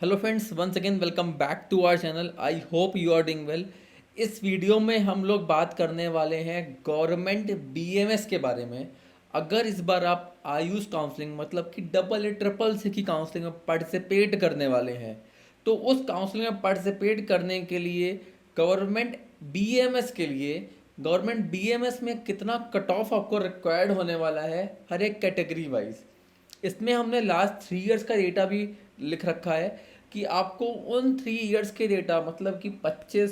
Hello friends, once again welcome back to our channel. I hope you are doing well. इस video में हम लोग बात करने वाले हैं गवर्नमेंट बीएमएस के बारे में। अगर इस बार आप आयुष काउंसलिंग मतलब कि डबल ए ट्रिपल सी की काउंसलिंग में पार्टिसिपेट करने वाले हैं, तो उस काउंसलिंग में पार्टिसिपेट करने के लिए गवर्नमेंट बीएमएस के लिए गवर्नमेंट बीएमएस में कितना कट ऑफ आपको रिक्वायर्ड होने वाला है हर एक कैटेगरी वाइज। इसमें हमने लास्ट 3 इयर्स का डेटा भी लिख रखा है कि आपको उन 3 इयर्स के डेटा मतलब कि 25,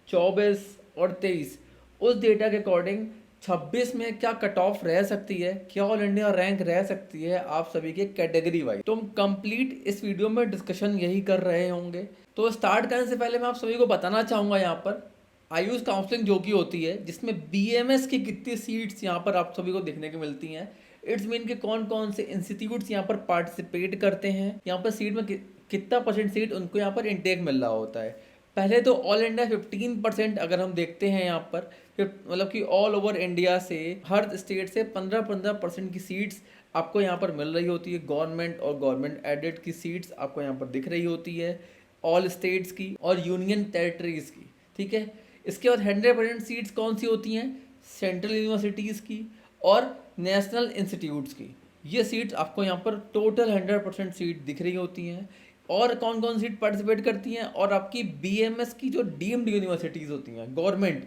24 और 23, उस डेटा के अकॉर्डिंग 26 में क्या कट ऑफ रह सकती है, क्या ऑल इंडिया रैंक रह सकती है आप सभी के कैटेगरी वाइज। तो हम कंप्लीट इस वीडियो में डिस्कशन यही कर रहे होंगे। तो स्टार्ट करने से पहले मैं आप सभी को बताना चाहूँगा यहाँ पर आयुष काउंसलिंग जो कि होती है जिसमें बीएमएस की कितनी सीट्स यहाँ पर आप सभी को देखने को मिलती हैं। इट्स मीन के कौन कौन से इंस्टीट्यूट्स यहाँ पर पार्टिसिपेट करते हैं, यहाँ पर सीट में कितना परसेंट सीट उनको यहाँ पर इनटेक मिल रहा होता है। पहले तो ऑल इंडिया 15% अगर हम देखते हैं यहाँ पर मतलब कि ऑल ओवर इंडिया से हर स्टेट से 15-15% की सीट्स आपको यहाँ पर मिल रही होती है। गवर्नमेंट और गवर्नमेंट एडेड की सीट्स आपको यहाँ पर दिख रही होती है, ऑल स्टेट्स की और यूनियन टेरिटरीज की। ठीक है, इसके बाद 100% सीट्स कौन सी होती हैं, सेंट्रल यूनिवर्सिटीज़ की और नेशनल इंस्टीट्यूट्स की। ये सीट्स आपको यहाँ पर टोटल 100% सीट दिख रही होती हैं। और कौन कौन सीट पार्टिसिपेट करती हैं, और आपकी बीएमएस की जो डीम्ड यूनिवर्सिटीज़ होती हैं गवर्नमेंट,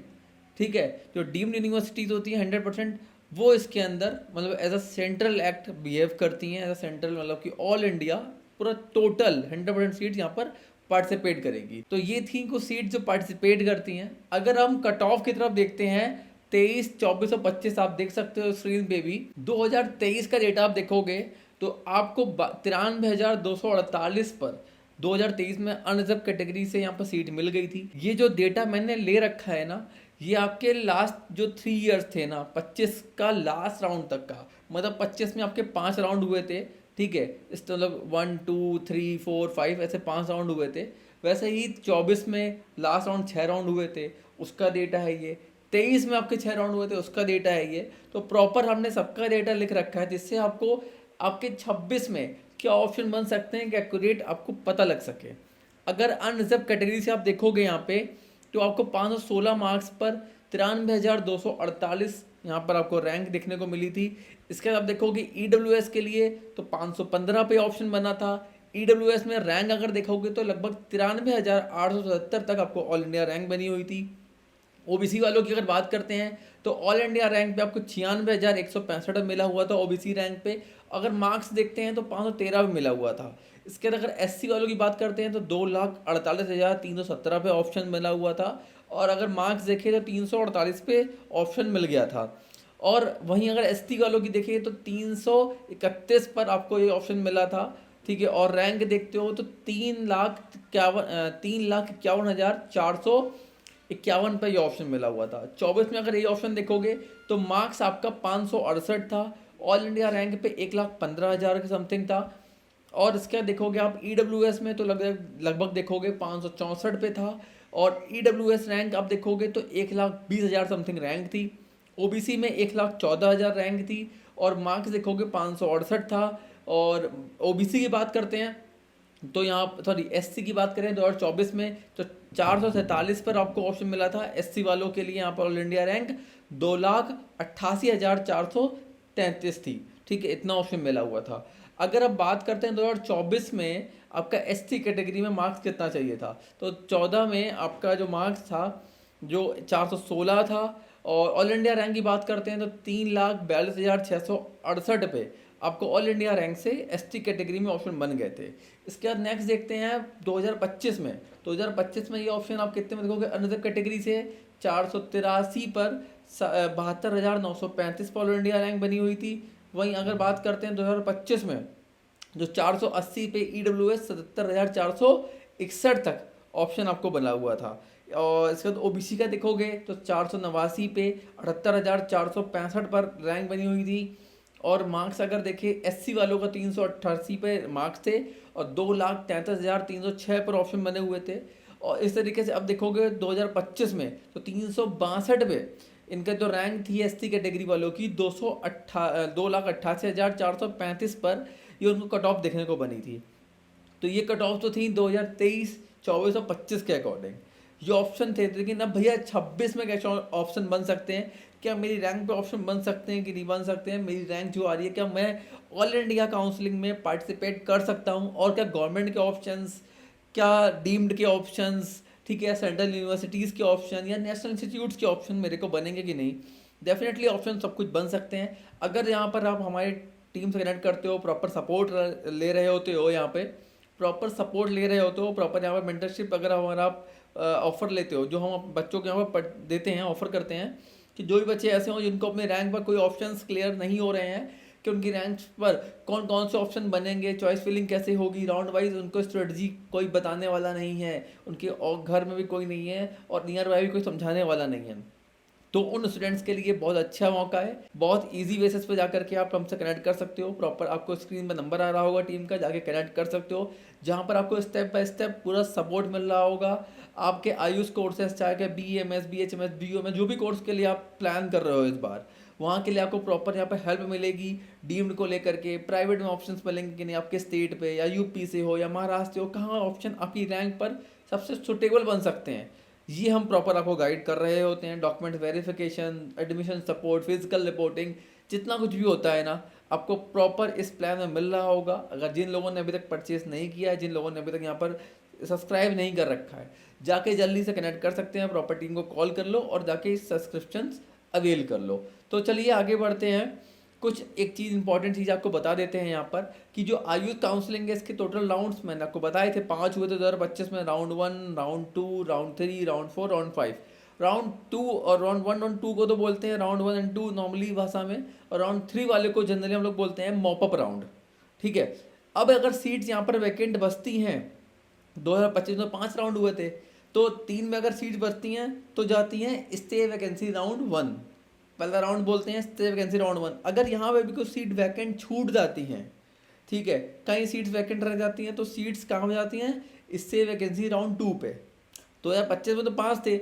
ठीक है, जो डीम्ड यूनिवर्सिटीज़ होती हैं 100% वो इसके अंदर मतलब as a central act behave करती हैं, एज अ सेंट्रल मतलब कि ऑल इंडिया पूरा टोटल 100% सीट्स यहाँ पर पार्टिसिपेट करेगी। तो ये थी कुछ सीट जो पार्टिसिपेट करती हैं। अगर हम कट ऑफ की तरफ देखते हैं 23, 24 और 25 आप देख सकते हो स्क्रीन पे भी। 2023 का डेटा आप देखोगे तो आपको 93,248 पर 2023 में अनरिजर्व कैटेगरी से यहाँ पर सीट मिल गई थी। ये जो डेटा मैंने ले रखा है ना, ये आपके लास्ट जो 3 इयर्स थे ना, 25 का लास्ट राउंड तक का, मतलब 25 में आपके 5 राउंड हुए थे। ठीक है, इस मतलब 1, 2, 3, 4, 5 ऐसे 5 राउंड हुए थे। वैसे ही 24 में लास्ट राउंड 6 राउंड हुए थे, उसका डेटा है ये। 23 में आपके 6 राउंड हुए थे, उसका डेटा है ये। तो प्रॉपर हमने सबका डेटा लिख रखा है जिससे आपको आपके 26 में क्या ऑप्शन बन सकते हैं कि एक्यूरेट आपको पता लग सके। अगर अनरिजर्व कैटेगरी से आप देखोगे यहाँ पे तो आपको 516 मार्क्स पर 93,248 यहाँ पर आपको रैंक देखने को मिली थी। इसके बाद आप देखोगे ईडब्ल्यूएस के लिए तो 515 पे ऑप्शन बना था। ईडब्ल्यूएस में रैंक अगर देखोगे तो लगभग 93,877 तक आपको ऑल इंडिया रैंक बनी हुई थी। ओबीसी वालों की अगर बात करते हैं तो ऑल इंडिया रैंक पे आपको 96,165 मिला हुआ था ओबीसी रैंक पे। अगर मार्क्स देखते हैं तो 513 भी मिला हुआ था। इसके बाद अगर एससी वालों की बात करते हैं तो 2,48,317 पे ऑप्शन मिला हुआ था। और अगर मार्क्स देखें तो 348 पे ऑप्शन मिल गया था। और वहीं अगर एसटी वालों की देखें तो 331 पर आपको ये ऑप्शन मिला था। ठीक है, और रैंक देखते हो तो 3,51,451 पर ये ऑप्शन मिला हुआ था। 24 में अगर ये ऑप्शन देखोगे तो मार्क्स आपका 568 था। ऑल इंडिया रैंक पे 1,15,000 के समथिंग था। और इसके बाद देखोगे आप ईडब्ल्यूएस में तो लगभग देखोगे 564 पे था। और ईडब्ल्यूएस रैंक आप देखोगे तो 1,20,000 समथिंग रैंक थी। ओबीसी में 1,14,000 रैंक थी और मार्क्स देखोगे 568 था। और ओबीसी की बात करते हैं तो यहाँ सॉरी एससी की बात करें 2024 में तो 447 पर आपको ऑप्शन मिला था एससी वालों के लिए। यहाँ पर ऑल इंडिया रैंक 2,88,433 थी। ठीक है, इतना ऑप्शन मिला हुआ था। अगर अब बात करते हैं 2024 में आपका एससी कैटेगरी में मार्क्स कितना चाहिए था, तो 14 में आपका जो मार्क्स था जो 416 था। और ऑल इंडिया रैंक की बात करते हैं तो 3,42,668 पे आपको ऑल इंडिया रैंक से एसटी कैटेगरी में ऑप्शन बन गए थे। इसके बाद नेक्स्ट देखते हैं 2025 में। 2025 में ये ऑप्शन आप कितने में देखोगे, अनदर कैटेगरी से 483 पर 72,935 पर ऑल इंडिया रैंक बनी हुई थी। वहीं अगर बात करते हैं 2025 में जो 480 पे ईडब्ल्यूएस 77,461 तक ऑप्शन आपको बना हुआ था। और इसके बाद ओबीसी का देखोगे तो 489 पे 78,465 पर रैंक बनी हुई थी। और मार्क्स अगर देखें एससी वालों का 388 पे मार्क्स थे और 2,33,306 पर ऑप्शन बने हुए थे। और इस तरीके से अब देखोगे 2025 में तो 362 पे इनका जो रैंक थी एसटी कैटेगरी वालों की 2,88,435 पर ये उनको कट ऑफ देखने को बनी थी। तो ये कट ऑफ तो थी 2023, 24 और 25 के अकॉर्डिंग ये ऑप्शन थे। लेकिन अब भैया 26 में कैसे ऑप्शन बन सकते हैं? क्या मेरी रैंक पे ऑप्शन बन सकते हैं कि नहीं बन सकते हैं? मेरी रैंक जो आ रही है, क्या मैं ऑल इंडिया काउंसलिंग में पार्टिसिपेट कर सकता हूँ? और क्या गवर्नमेंट के ऑप्शंस, क्या डीम्ड के ऑप्शंस, ठीक है, सेंट्रल यूनिवर्सिटीज़ के ऑप्शन या नेशनल इंस्टीट्यूट्स के ऑप्शन मेरे को बनेंगे कि नहीं? डेफिनेटली ऑप्शन सब कुछ बन सकते हैं अगर यहाँ पर आप हमारी टीम से कनेक्ट करते हो, प्रॉपर सपोर्ट ले रहे होते हो, यहाँ पे प्रॉपर सपोर्ट ले रहे होते हो, प्रॉपर यहाँ पर मेंटरशिप अगर हमारा आप ऑफर लेते हो, जो हम बच्चों के यहाँ पर देते हैं, ऑफर करते हैं कि जो भी बच्चे ऐसे हों जिनको अपने रैंक पर कोई ऑप्शंस क्लियर नहीं हो रहे हैं, कि उनकी रैंक पर कौन कौन से ऑप्शन बनेंगे, चॉइस फिलिंग कैसे होगी, राउंड वाइज उनको स्ट्रेटजी कोई बताने वाला नहीं है, उनके और घर में भी कोई नहीं है और नियर बाय भी कोई समझाने वाला नहीं है। तो उन स्टूडेंट्स के लिए बहुत अच्छा मौका है। बहुत इजी बेसिस पे जाकर के आप हमसे कनेक्ट कर सकते हो। प्रॉपर आपको स्क्रीन पे नंबर आ रहा होगा टीम का, जाके कनेक्ट कर सकते हो, जहाँ पर आपको स्टेप बाय स्टेप पूरा सपोर्ट मिल रहा होगा। आपके आयुष कोर्सेज, चाहे के BMS, BHMS, BOMS, जो भी कोर्स के लिए आप प्लान कर रहे हो इस बार, वहाँ के लिए आपको प्रॉपर यहाँ पर हेल्प मिलेगी। डीम्ड को लेकर के प्राइवेट में ऑप्शंस मिलेंगे कि नहीं, आपके स्टेट पे या यूपी से हो या महाराष्ट्र से हो, कहाँ ऑप्शन आपकी रैंक पर सबसे सुटेबल बन सकते हैं, ये हम प्रॉपर आपको गाइड कर रहे होते हैं। Document verification, admission support, physical reporting, जितना कुछ भी होता है ना, आपको प्रॉपर इस प्लान में मिल रहा होगा। अगर जिन लोगों ने अभी तक परचेस नहीं किया है, जिन लोगों ने अभी तक यहाँ पर सब्सक्राइब नहीं कर रखा है, जाके जल्दी से कनेक्ट कर सकते हैं, प्रॉपर टीम को कॉल कर लो और जाके सब्सक्रिप्शन अवेल कर लो। तो चलिए आगे बढ़ते हैं। कुछ एक चीज़ इंपॉर्टेंट चीज़ आपको बता देते हैं यहाँ पर कि जो आयुष काउंसलिंग है, इसके टोटल राउंड्स मैंने आपको बताए थे, 5 हुए थे 2025 में। Round 1, round 2, round 3, round 4, round 5। Round 2 और राउंड 1 और 2 को तो बोलते हैं राउंड 1 एंड 2 नॉर्मली भाषा में, और राउंड 3 वाले को जनरली हम लोग बोलते हैं मॉपअप राउंड, ठीक है। अब अगर सीट्स यहाँ पर वैकेंट बचती हैं, 2025 में 5 राउंड हुए थे, तो 3 में अगर सीट्स बचती हैं तो जाती हैं स्टे वैकेंसी राउंड 1। पहला राउंड बोलते हैं स्टे वैकेंसी राउंड 1। अगर यहाँ पे भी कुछ सीट वैकेंट छूट जाती हैं, ठीक है, कई सीट्स वैकेंट रह जाती हैं, तो सीट्स कहाँ हो जाती हैं, स्टे वैकेंसी राउंड 2 पे। 2025 में तो 5 थे,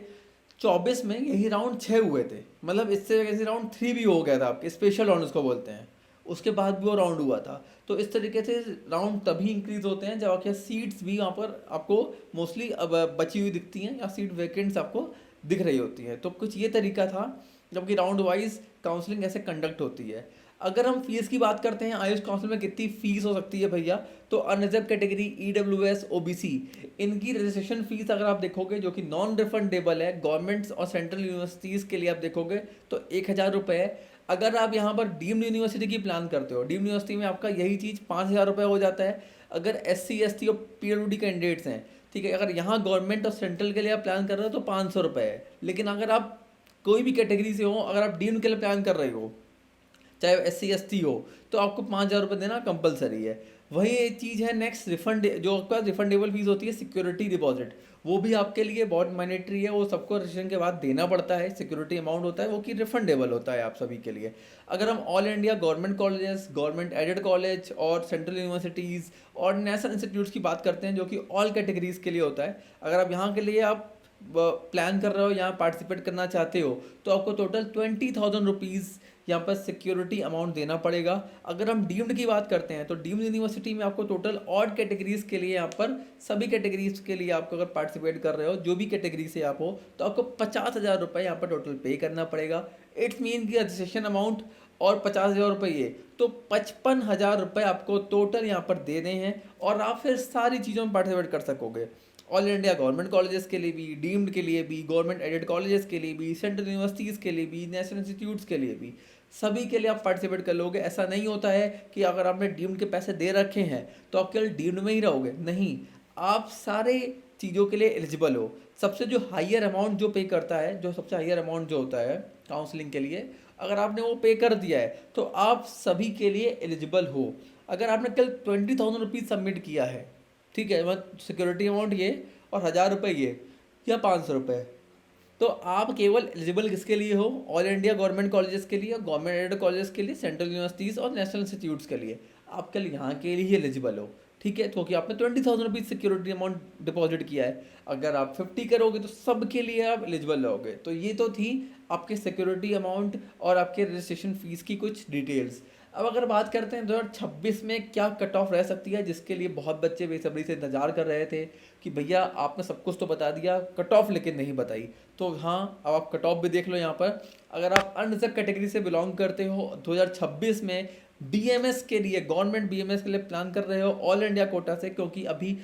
24 में यही राउंड 6 हुए थे, मतलब इससे वैकेंसी राउंड 3 भी हो गया था आपके, स्पेशल राउंड उसको बोलते हैं। उसके बाद भी वो राउंड हुआ था। तो इस तरीके से राउंड तभी इंक्रीज होते हैं जब आपके सीट्स भी वहाँ पर आपको मोस्टली अब बची हुई दिखती हैं या सीट वैकेंट्स आपको दिख रही होती हैं। तो कुछ ये तरीका था, जबकि राउंड वाइज काउंसलिंग ऐसे कंडक्ट होती है। अगर हम फीस की बात करते हैं, आयुष काउंसिल में कितनी फीस हो सकती है भैया, तो अनरिजर्व कैटेगरी, EWS, OBC, इनकी रजिस्ट्रेशन फीस अगर आप देखोगे जो कि नॉन रिफंडेबल है, गवर्नमेंट्स और सेंट्रल यूनिवर्सिटीज़ के लिए आप देखोगे तो 1,000 रुपये है। अगर आप यहाँ पर डीम्ड यूनिवर्सिटी की प्लान करते हो, डीम्ड यूनिवर्सिटी में आपका यही चीज़ 5,000 रुपये हो जाता है। अगर SC, ST और PWD कैंडिडेट्स हैं, ठीक है, अगर यहाँ गवर्नमेंट और सेंट्रल के लिए आप प्लान कर रहे हो तो 500 रुपये है। लेकिन अगर आप कोई भी कैटेगरी से हो, अगर आप डीम्ड के लिए प्लान कर रहे हो, चाहे SC, ST हो, तो आपको 5,000 रुपये देना कंपलसरी है। वही एक चीज़ है नेक्स्ट, रिफंड, जो आपका रिफंडेबल फीस होती है सिक्योरिटी डिपॉजिट, वो भी आपके लिए बहुत मैंडेटरी है, वो सबको रजिस्ट्रेशन के बाद देना पड़ता है। सिक्योरिटी अमाउंट होता है वो कि रिफंडेबल होता है आप सभी के लिए। अगर हम all India government colleges, government aided college और सेंट्रल यूनिवर्सिटीज़ और नेशनल इंस्टीट्यूट्स की बात करते हैं, जो कि ऑल कैटेगरीज़ के लिए होता है, अगर आप यहाँ के लिए आप प्लान कर रहे हो, यहाँ पार्टिसिपेट करना चाहते हो, तो आपको टोटल 20,000 रुपीज़ यहाँ पर सिक्योरिटी अमाउंट देना पड़ेगा। अगर हम डीम्ड की बात करते हैं तो डीम्ड यूनिवर्सिटी में आपको टोटल ऑड कैटेगरीज के लिए, यहाँ पर सभी कैटेगरीज के लिए आपको अगर पार्टिसिपेट कर रहे हो, जो भी कैटेगरी से आप हो, तो आपको 50,000 रुपये यहाँ पर टोटल पे करना पड़ेगा। इट्स मीन की रजिस्ट्रेशन अमाउंट और 50,000 रुपये, ये तो 55,000 रुपये आपको टोटल यहाँ पर देने हैं, और आप फिर सारी चीज़ों में पार्टिसिपेट कर सकोगे। ऑल इंडिया गवर्नमेंट कॉलेजेस के लिए भी, डीम्ड के लिए भी, गवर्नमेंट एडेड कॉलेजेस के लिए भी, सेंट्रल यूनिवर्सिटीज़ के लिए भी, नेशनल इंस्टीट्यूट्स के लिए भी, सभी के लिए आप पार्टिसिपेट कर लोगे। ऐसा नहीं होता है कि अगर आपने डीम्ड के पैसे दे रखे हैं तो आप केवल डीम्ड में ही रहोगे, नहीं, आप सारे चीज़ों के लिए एलिजिबल हो। सबसे जो हाइयर अमाउंट जो पे करता है, जो सबसे हाइयर अमाउंट जो होता है काउंसलिंग के लिए, अगर आपने वो पे कर दिया है तो आप सभी के लिए एलिजिबल हो। अगर आपने कल 20,000 रुपीज़ सबमिट किया है, ठीक है, मतलब सिक्योरिटी अमाउंट ये और 1,000 रुपये ये या 500 रुपये, तो आप केवल एलिजिबल किसके लिए हो, ऑल इंडिया गवर्नमेंट कॉलेजेस के लिए, गवर्नमेंट एडेड कॉलेजेस के लिए, सेंट्रल यूनिवर्सिटीज़ और नेशनल इंस्टीट्यूट्स के लिए, आप कल यहाँ के लिए ही एलिजिबल हो, ठीक है, क्योंकि आपने 20,000 रुपीज़ सिक्योरिटी अमाउंट डिपॉजिट किया है। अगर आप 50 करोगे तो सब के लिए आप एलिजिबल रहोगे। तो ये तो थी आपके सिक्योरिटी अमाउंट और आपके रजिस्ट्रेशन फ़ीस की कुछ डिटेल्स। अब अगर बात करते हैं 2026 में क्या कट ऑफ रह सकती है, जिसके लिए बहुत बच्चे बेसब्री से इंतजार कर रहे थे कि भैया आपने सब कुछ तो बता दिया, कट ऑफ लेकिन नहीं बताई। तो हाँ, अब आप कट ऑफ भी देख लो यहाँ पर। अगर आप अनरिजर्व कैटेगरी से बिलोंग करते हो, 2026 में बीएमएस के लिए, गवर्नमेंट बीएमएस के लिए प्लान कर रहे हो ऑल इंडिया कोटा से, क्योंकि अभी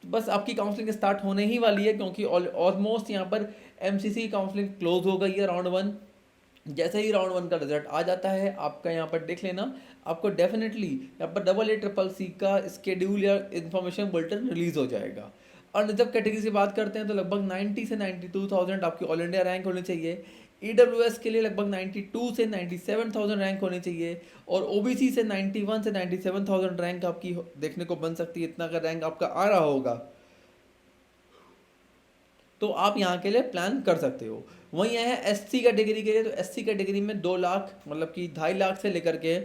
बस आपकी काउंसलिंग स्टार्ट होने ही वाली है, क्योंकि ऑलमोस्ट यहाँ पर एमसीसी काउंसलिंग क्लोज हो गई है राउंड 1। जैसे ही राउंड 1 का रिजल्ट आ जाता है आपका, यहाँ पर देख लेना, आपको डेफिनेटली यहाँ पर AA CCC का स्केड्यूल या इन्फॉर्मेशन बुलेटिन रिलीज हो जाएगा। और जब कैटेगरी से बात करते हैं तो लगभग 90 से 92,000 आपकी ऑल इंडिया रैंक होनी चाहिए। ईडब्ल्यूएस के लिए लगभग 92 से 97,000 रैंक होनी चाहिए, और ओबीसी से 91 से 97,000 रैंक आपकी देखने को बन सकती है। इतना अगर रैंक आपका आ रहा होगा तो आप यहाँ के लिए प्लान कर सकते हो। वहीं यह है एससी कैटेगरी के लिए, तो एससी कैटेगरी में 2 लाख मतलब कि 2.5 लाख से लेकर के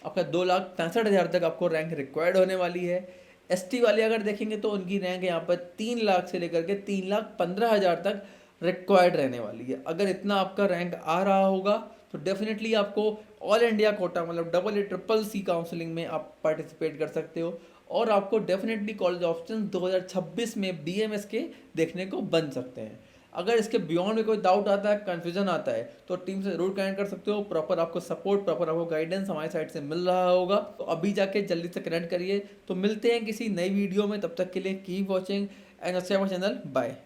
आपका 2,65,000 तक आपको रैंक रिक्वायर्ड होने वाली है। एसटी वाले अगर देखेंगे तो उनकी रैंक यहाँ पर 3 लाख से लेकर के 3,15,000 तक रिक्वायर्ड रहने वाली है। अगर इतना आपका रैंक आ रहा होगा तो डेफिनेटली आपको ऑल इंडिया कोटा मतलब AA CCC काउंसलिंग में आप पार्टिसिपेट कर सकते हो, और आपको डेफिनेटली कॉलेज ऑप्शन 2026 में बीएमएस के देखने को बन सकते हैं। अगर इसके बियॉन्ड में कोई डाउट आता है, कन्फ्यूजन आता है, तो टीम से जरूर कनेक्ट कर सकते हो। प्रॉपर आपको सपोर्ट, प्रॉपर आपको गाइडेंस हमारी साइड से मिल रहा होगा, तो अभी जाके जल्दी से कनेक्ट करिए। तो मिलते हैं किसी नई वीडियो में, तब तक के लिए keep watching and subscribe channel. Bye.